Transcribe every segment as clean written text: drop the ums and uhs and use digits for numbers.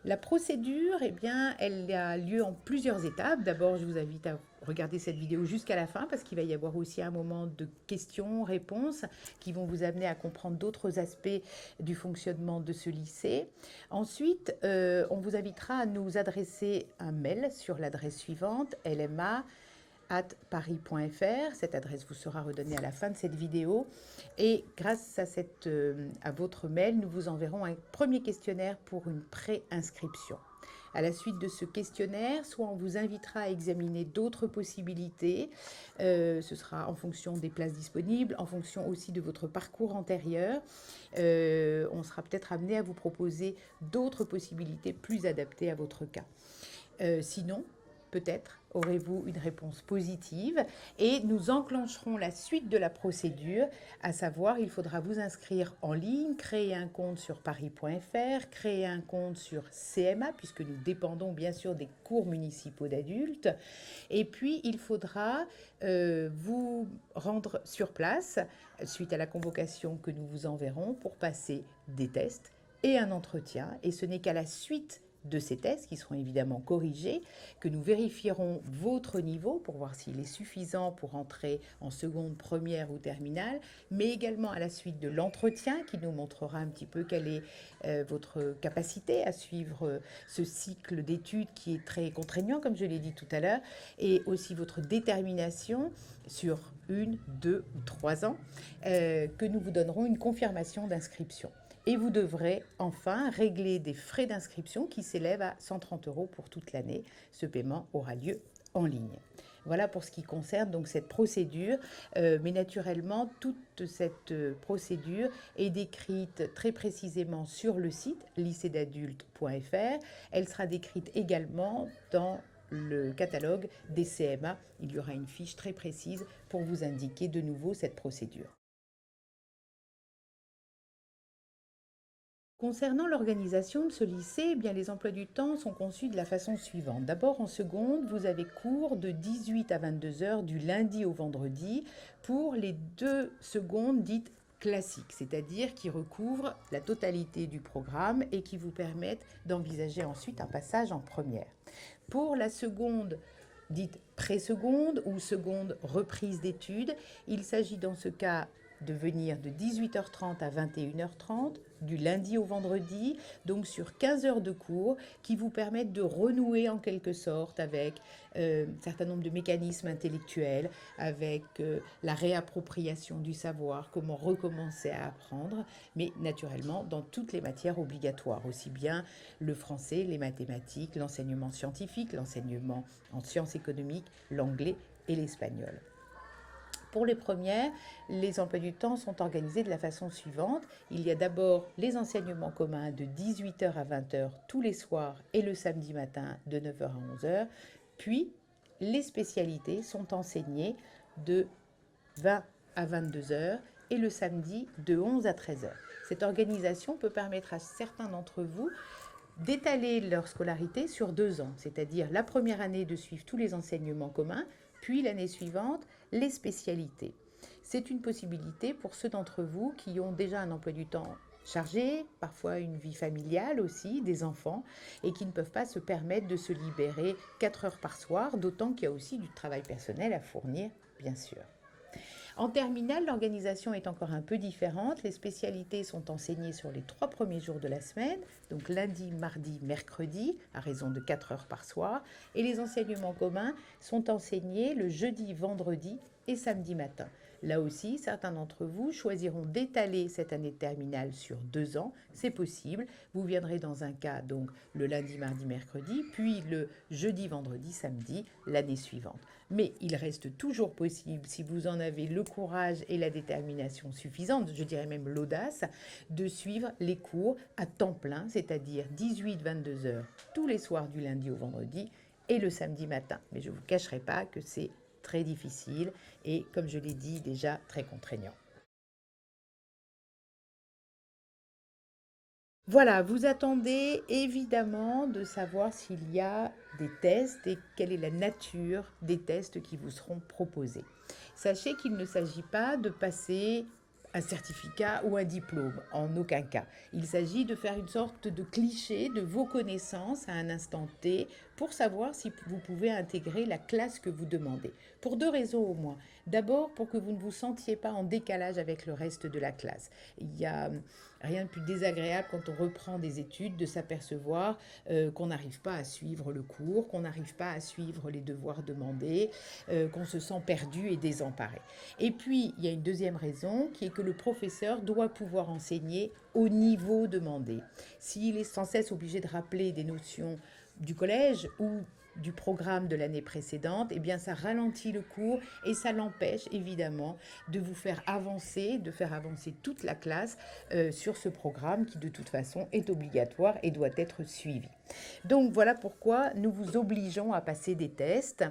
La procédure, eh bien, elle a lieu en plusieurs étapes. D'abord, je vous invite à regarder cette vidéo jusqu'à la fin parce qu'il va y avoir aussi un moment de questions-réponses qui vont vous amener à comprendre d'autres aspects du fonctionnement de ce lycée. Ensuite, on vous invitera à nous adresser un mail sur l'adresse suivante, lma@paris.fr. Cette adresse vous sera redonnée à la fin de cette vidéo. Et grâce à votre mail, nous vous enverrons un premier questionnaire pour une pré-inscription. À la suite de ce questionnaire, soit on vous invitera à examiner d'autres possibilités, ce sera en fonction des places disponibles, en fonction aussi de votre parcours antérieur. On sera peut-être amené à vous proposer d'autres possibilités plus adaptées à votre cas. Sinon, peut-être aurez-vous une réponse positive et nous enclencherons la suite de la procédure, à savoir il faudra vous inscrire en ligne, créer un compte sur paris.fr, créer un compte sur CMA puisque nous dépendons bien sûr des cours municipaux d'adultes et puis il faudra vous rendre sur place suite à la convocation que nous vous enverrons pour passer des tests et un entretien et ce n'est qu'à la suite de ces tests, qui seront évidemment corrigés, que nous vérifierons votre niveau pour voir s'il est suffisant pour entrer en seconde, première ou terminale, mais également à la suite de l'entretien qui nous montrera un petit peu quelle est votre capacité à suivre ce cycle d'études qui est très contraignant, comme je l'ai dit tout à l'heure, et aussi votre détermination sur 1, 2 ou 3 ans, que nous vous donnerons une confirmation d'inscription. Et vous devrez enfin régler des frais d'inscription qui s'élèvent à 130 € pour toute l'année. Ce paiement aura lieu en ligne. Voilà pour ce qui concerne donc cette procédure, mais naturellement toute cette procédure est décrite très précisément sur le site lycédadultes.fr. Elle sera décrite également dans le catalogue des CMA. Il y aura une fiche très précise pour vous indiquer de nouveau cette procédure. Concernant l'organisation de ce lycée, eh bien, les emplois du temps sont conçus de la façon suivante. D'abord, en seconde, vous avez cours de 18 à 22 heures du lundi au vendredi pour les 2 secondes dites classiques, c'est-à-dire qui recouvrent la totalité du programme et qui vous permettent d'envisager ensuite un passage en première. Pour la seconde dite pré-seconde ou seconde reprise d'études, il s'agit dans ce cas de venir de 18h30 à 21h30, du lundi au vendredi, donc sur 15 heures de cours qui vous permettent de renouer en quelque sorte avec un certain nombre de mécanismes intellectuels, avec la réappropriation du savoir, comment recommencer à apprendre, mais naturellement dans toutes les matières obligatoires, aussi bien le français, les mathématiques, l'enseignement scientifique, l'enseignement en sciences économiques, l'anglais et l'espagnol. Pour les premières, les emplois du temps sont organisés de la façon suivante. Il y a d'abord les enseignements communs de 18h à 20h tous les soirs et le samedi matin de 9h à 11h. Puis, les spécialités sont enseignées de 20 à 22h et le samedi de 11 à 13h. Cette organisation peut permettre à certains d'entre vous d'étaler leur scolarité sur 2 ans, c'est-à-dire la première année de suivre tous les enseignements communs, puis l'année suivante, les spécialités. C'est une possibilité pour ceux d'entre vous qui ont déjà un emploi du temps chargé, parfois une vie familiale aussi, des enfants, et qui ne peuvent pas se permettre de se libérer 4 heures par soir, d'autant qu'il y a aussi du travail personnel à fournir, bien sûr. En terminale, l'organisation est encore un peu différente. Les spécialités sont enseignées sur les 3 premiers jours de la semaine, donc lundi, mardi, mercredi, à raison de 4 heures par soir, et les enseignements communs sont enseignés le jeudi, vendredi et samedi matin. Là aussi, certains d'entre vous choisiront d'étaler cette année de terminale sur 2 ans. C'est possible. Vous viendrez dans un cas donc le lundi, mardi, mercredi, puis le jeudi, vendredi, samedi l'année suivante. Mais il reste toujours possible, si vous en avez le courage et la détermination suffisante, je dirais même l'audace, de suivre les cours à temps plein, c'est-à-dire 18-22 heures tous les soirs du lundi au vendredi et le samedi matin. Mais je ne vous cacherai pas que c'est très difficile et, comme je l'ai dit, déjà très contraignant. Voilà, vous attendez évidemment de savoir s'il y a des tests et quelle est la nature des tests qui vous seront proposés. Sachez qu'il ne s'agit pas de passer un certificat ou un diplôme, en aucun cas. Il s'agit de faire une sorte de cliché de vos connaissances à un instant T pour savoir si vous pouvez intégrer la classe que vous demandez. Pour deux raisons au moins. D'abord, pour que vous ne vous sentiez pas en décalage avec le reste de la classe. Il y a rien de plus désagréable quand on reprend des études de s'apercevoir qu'on n'arrive pas à suivre le cours, qu'on n'arrive pas à suivre les devoirs demandés, qu'on se sent perdu et désemparé. Et puis, il y a une deuxième raison qui est que le professeur doit pouvoir enseigner au niveau demandé. S'il est sans cesse obligé de rappeler des notions du collège ou du programme de l'année précédente, eh bien ça ralentit le cours et ça l'empêche évidemment de vous faire avancer, de faire avancer toute la classe sur ce programme qui de toute façon est obligatoire et doit être suivi. Donc voilà pourquoi nous vous obligeons à passer des tests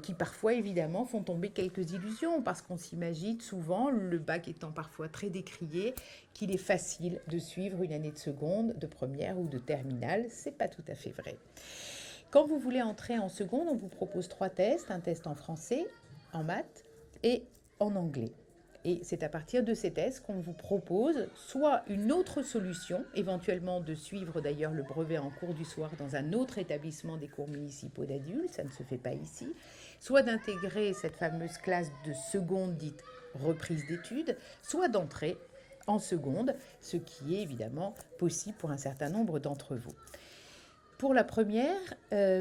qui parfois évidemment font tomber quelques illusions parce qu'on s'imagine souvent, le bac étant parfois très décrié, qu'il est facile de suivre une année de seconde, de première ou de terminale. C'est pas tout à fait vrai. Quand vous voulez entrer en seconde, on vous propose 3 tests, un test en français, en maths et en anglais. Et c'est à partir de ces tests qu'on vous propose soit une autre solution, éventuellement de suivre d'ailleurs le brevet en cours du soir dans un autre établissement des cours municipaux d'adultes, ça ne se fait pas ici, soit d'intégrer cette fameuse classe de seconde dite reprise d'études, soit d'entrer en seconde, ce qui est évidemment possible pour un certain nombre d'entre vous. Pour la première,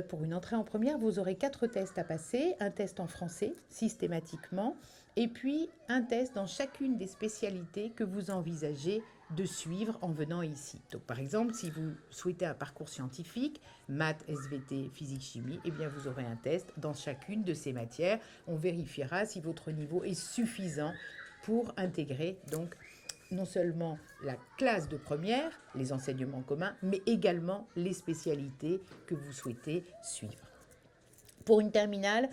pour une entrée en première, vous aurez 4 tests à passer, un test en français systématiquement, et puis un test dans chacune des spécialités que vous envisagez de suivre en venant ici. Donc par exemple, si vous souhaitez un parcours scientifique, maths, SVT, physique, chimie, eh bien vous aurez un test dans chacune de ces matières. On vérifiera si votre niveau est suffisant pour intégrer donc non seulement la classe de première, les enseignements communs, mais également les spécialités que vous souhaitez suivre. Pour une terminale,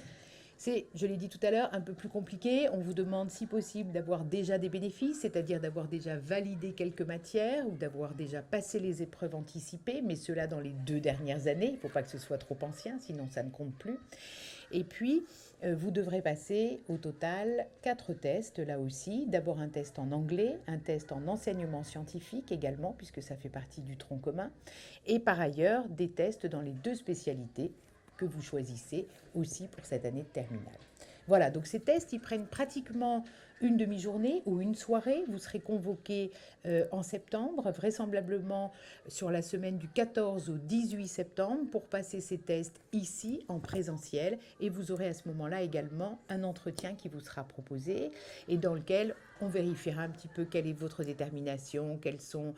c'est, je l'ai dit tout à l'heure, un peu plus compliqué. On vous demande si possible d'avoir déjà des bénéfices, c'est-à-dire d'avoir déjà validé quelques matières ou d'avoir déjà passé les épreuves anticipées, mais cela dans les 2 dernières années. Il ne faut pas que ce soit trop ancien, sinon ça ne compte plus. Et puis, vous devrez passer au total 4 tests, là aussi. D'abord un test en anglais, un test en enseignement scientifique également, puisque ça fait partie du tronc commun. Et par ailleurs, des tests dans les 2 spécialités que vous choisissez aussi pour cette année de terminale. Voilà, donc ces tests, ils prennent pratiquement une demi-journée ou une soirée. Vous serez convoqué en septembre, vraisemblablement sur la semaine du 14 au 18 septembre, pour passer ces tests ici en présentiel. Et vous aurez à ce moment-là également un entretien qui vous sera proposé et dans lequel on vérifiera un petit peu quelle est votre détermination, quels sont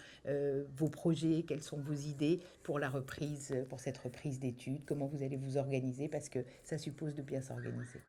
vos projets, quelles sont vos idées pour la reprise, pour cette reprise d'études, comment vous allez vous organiser, parce que ça suppose de bien s'organiser.